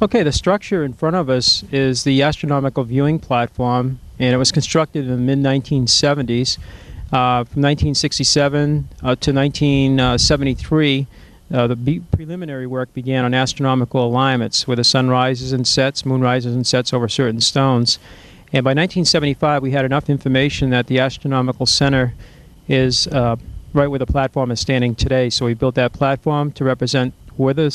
Okay, the structure in front of us is the astronomical viewing platform, and it was constructed in the mid-1970s. From 1967 to 1973, the preliminary work began on astronomical alignments, where the sun rises and sets, moon rises and sets over certain stones. And by 1975, we had enough information that the astronomical center is right where the platform is standing today. So we built that platform to represent where there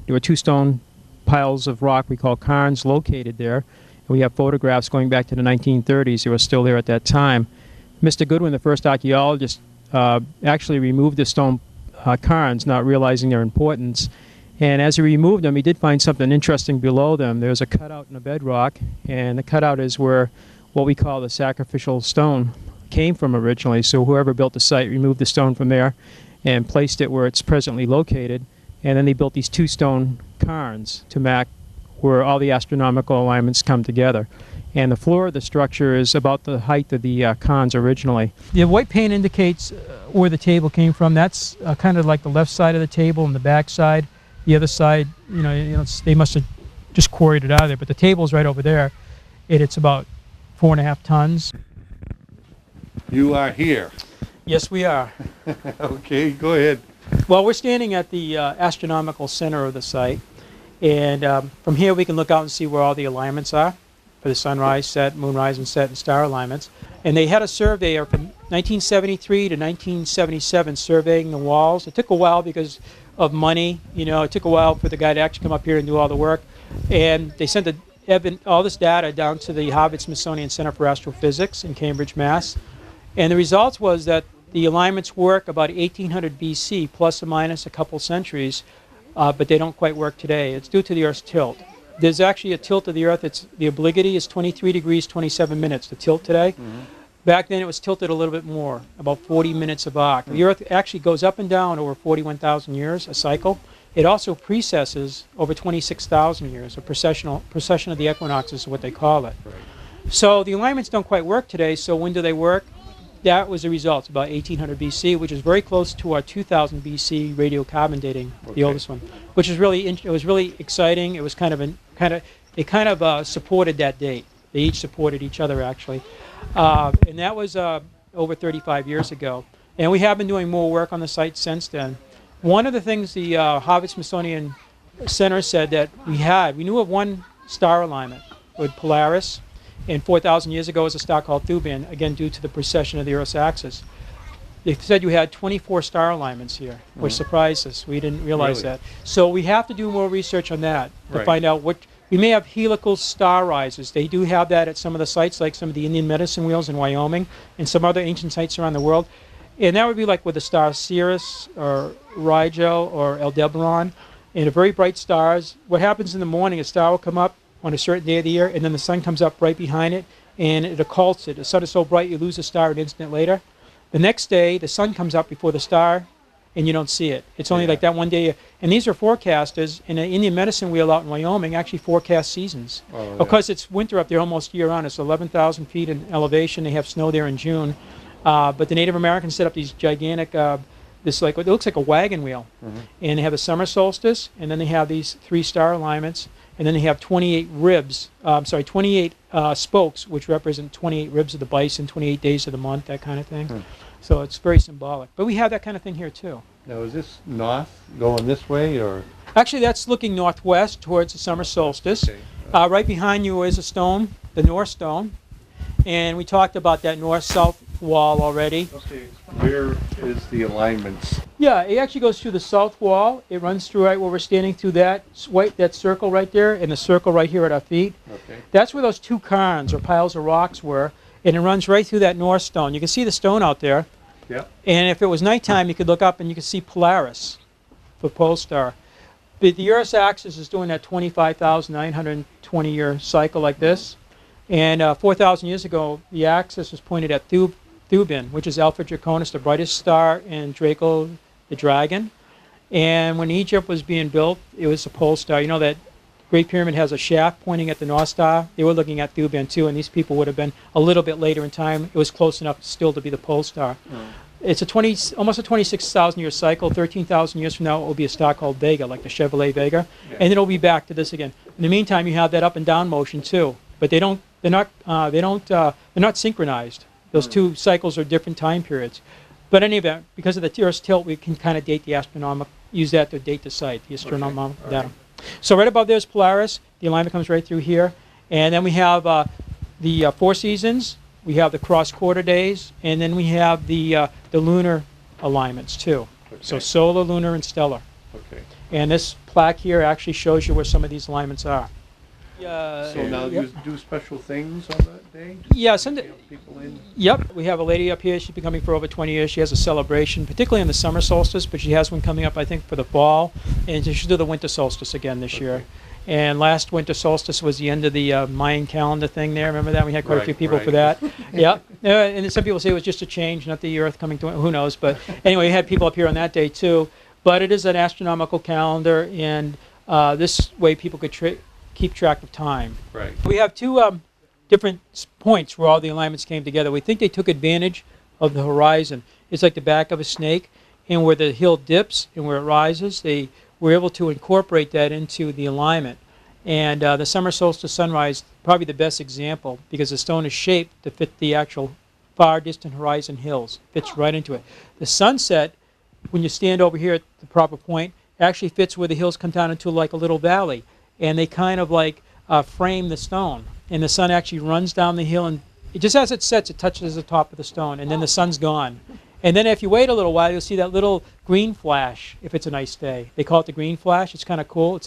were two stone piles of rock we call cairns located there. And we have photographs going back to the 1930s. They were still there at that time. Mr. Goodwin, the first archaeologist, actually removed the stone cairns, not realizing their importance. And as he removed them, he did find something interesting below them. There's a cutout in the bedrock, and the cutout is where what we call the sacrificial stone came from originally. So whoever built the site removed the stone from there and placed it where it's presently located. And then they built these two stone cairns to mark where all the astronomical alignments come together. And the floor of the structure is about the height of the cairns originally. The white paint indicates where the table came from. That's kind of like the left side of the table and the back side. The other side, they must have just quarried it out of there. But the table's right over there. It's about 4.5 tons. You are here. Yes, we are. Okay, go ahead. Well, we're standing at the astronomical center of the site, and from here we can look out and see where all the alignments are for the sunrise, set, moonrise, and set, and star alignments. And they had a surveyor from 1973 to 1977 surveying the walls. It took a while because of money. It took a while for the guy to actually come up here and do all the work. And they sent all this data down to the Harvard-Smithsonian Center for Astrophysics in Cambridge, Mass. And the results was that the alignments work about 1800 BC, plus or minus a couple centuries, but they don't quite work today. It's due to the Earth's tilt. There's actually a tilt of the Earth. The obliquity is 23 degrees, 27 minutes, the tilt today. Mm-hmm. Back then it was tilted a little bit more, about 40 minutes of arc. Mm-hmm. The Earth actually goes up and down over 41,000 years, a cycle. It also precesses over 26,000 years, a precession of the equinoxes is what they call it. Right. So the alignments don't quite work today, so when do they work? That was the results, about 1800 BC, which is very close to our 2000 BC radiocarbon dating, the oldest one, which is it was really exciting. It was supported that date. They each supported each other actually, and that was over 35 years ago. And we have been doing more work on the site since then. One of the things the Harvard-Smithsonian Center said that we knew of one star alignment with Polaris. And 4,000 years ago was a star called Thuban, again due to the precession of the Earth's axis. They said you had 24 star alignments here, which surprised us. We didn't realize that. So we have to do more research on that to find out what. We may have helical star rises. They do have that at some of the sites, like some of the Indian medicine wheels in Wyoming and some other ancient sites around the world. And that would be like with the star Sirius or Rigel or Aldebaran. And the very bright stars, what happens in the morning, a star will come up on a certain day of the year, and then the sun comes up right behind it, and it occults it. The sun is so bright you lose the star an instant later. The next day, the sun comes up before the star, and you don't see it. It's only like that one day. And these are forecasters, and the Indian medicine wheel out in Wyoming actually forecast seasons. Because it's winter up there almost year-round. It's 11,000 feet in elevation. They have snow there in June. But the Native Americans set up these gigantic, it looks like a wagon wheel. Mm-hmm. And they have a summer solstice, and then they have these 3 star alignments. And then they have 28 spokes, which represent 28 ribs of the bison, 28 days of the month, that kind of thing. Hmm. So it's very symbolic. But we have that kind of thing here, too. Now, is this north, going this way, or? Actually, that's looking northwest towards the summer solstice. Okay. Right behind you is a stone, the North Stone. And we talked about that north-south wall already. Okay, where is the alignments? Yeah, it actually goes through the south wall. It runs through right where we're standing, through that circle right there, and the circle right here at our feet. Okay. That's where those 2 cairns or piles of rocks were, and it runs right through that north stone. You can see the stone out there. Yeah. And if it was nighttime, you could look up and you could see Polaris, the pole star. But the Earth's axis is doing that 25,920-year cycle like this. And 4,000 years ago, the axis was pointed at Thuban, which is Alpha Draconis, the brightest star in Draco, the dragon. And when Egypt was being built, it was a pole star. You know that Great Pyramid has a shaft pointing at the North Star? They were looking at Thuban too, and these people would have been a little bit later in time. It was close enough still to be the pole star. It's almost a 26,000 year cycle. 13,000 years from now, it will be a star called Vega, like the Chevrolet Vega, and then it'll be back to this again. In the meantime, you have that up and down motion too, but they're not synchronized. Those two cycles are different time periods. But in any event, because of the Earth's tilt, we can kind of date the astronomical, use that to date the site, the astronomical data. So right above there's Polaris. The alignment comes right through here, and then we have the 4 seasons. We have the cross-quarter days, and then we have the lunar alignments too. Okay. So solar, lunar, and stellar. Okay. And this plaque here actually shows you where some of these alignments are. So now you do special things on that day? Yeah, You have people in? Yep, we have a lady up here. She's been coming for over 20 years. She has a celebration, particularly in the summer solstice, but she has one coming up, I think, for the fall, and she'll do the winter solstice again this year. And last winter solstice was the end of the Mayan calendar thing there. Remember that? We had quite a few people for that. Yeah. And some people say it was just a change, not the Earth coming to it. Who knows? But anyway, we had people up here on that day too. But it is an astronomical calendar, and this way people could keep track of time. Right. We have two different points where all the alignments came together. We think they took advantage of the horizon. It's like the back of a snake, and where the hill dips and where it rises, they were able to incorporate that into the alignment. And the summer solstice sunrise, probably the best example, because the stone is shaped to fit the actual far distant horizon hills. Fits right into it. The sunset, when you stand over here at the proper point, actually fits where the hills come down into like a little valley. And they kind of like frame the stone. And the sun actually runs down the hill, and just as it sets, it touches the top of the stone, and then the sun's gone. And then if you wait a little while, you'll see that little green flash if it's a nice day. They call it the green flash. It's kind of cool.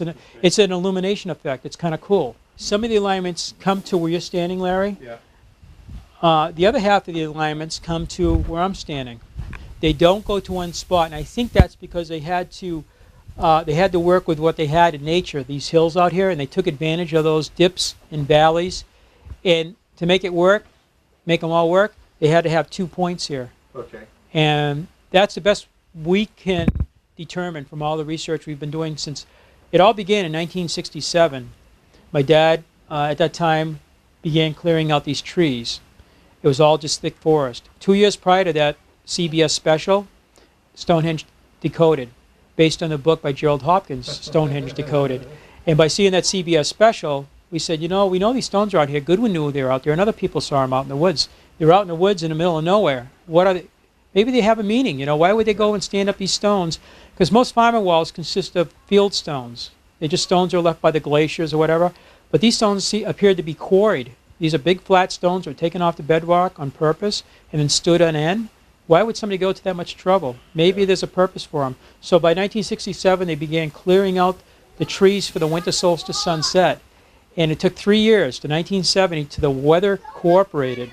It's an illumination effect. It's kind of cool. Some of the alignments come to where you're standing, Larry. Yeah. The other half of the alignments come to where I'm standing. They don't go to one spot, and I think that's because they had to work with what they had in nature, these hills out here, and they took advantage of those dips and valleys. And to make it work, make them all work, they had to have 2 points here. Okay. And that's the best we can determine from all the research we've been doing since it all began in 1967. My dad, at that time, began clearing out these trees. It was all just thick forest. 2 years prior to that, CBS special, Stonehenge Decoded, based on the book by Gerald Hopkins, Stonehenge Decoded. And by seeing that CBS special, we said, we know these stones are out here. Goodwin knew they were out there, and other people saw them out in the woods. They were out in the woods in the middle of nowhere. What are they? Maybe they have a meaning. Why would they go and stand up these stones? Because most farmer walls consist of field stones. They're just stones that are left by the glaciers or whatever. But these stones appeared to be quarried. These are big flat stones that were taken off the bedrock on purpose and then stood on end. Why would somebody go to that much trouble? Maybe there's a purpose for them. So by 1967, they began clearing out the trees for the winter solstice sunset. And it took 3 years, to 1970, till the weather cooperated.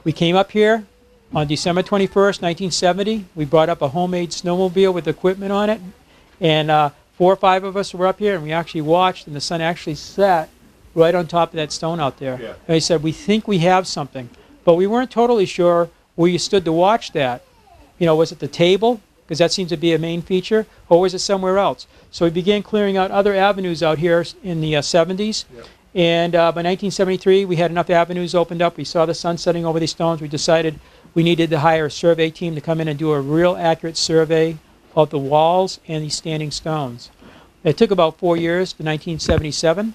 We came up here on December 21st, 1970. We brought up a homemade snowmobile with equipment on it. And 4 or 5 of us were up here, and we actually watched, and the sun actually set right on top of that stone out there. Yeah. And he said, we think we have something. But we weren't totally sure where you stood to watch that. Was it the table? Because that seems to be a main feature. Or was it somewhere else? So we began clearing out other avenues out here in the 70s. Yeah. And by 1973, we had enough avenues opened up. We saw the sun setting over these stones. We decided we needed to hire a survey team to come in and do a real accurate survey of the walls and these standing stones. It took about 4 years to 1977.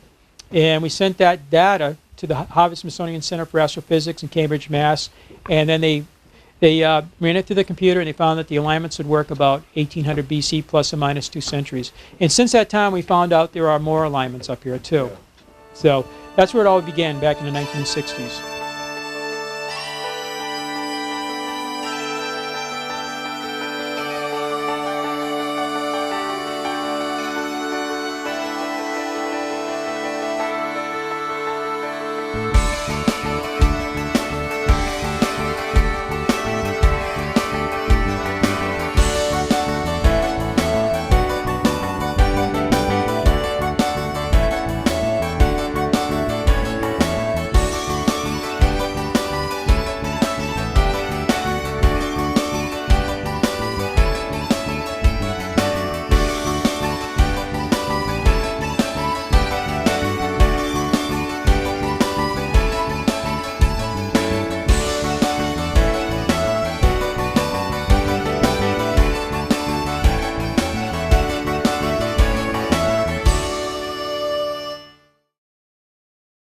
And we sent that data to the Harvard-Smithsonian Center for Astrophysics in Cambridge, Mass. And then they ran it through the computer, and they found that the alignments would work about 1800 BC plus or minus 2 centuries. And since that time, we found out there are more alignments up here too. Yeah. So that's where it all began back in the 1960s.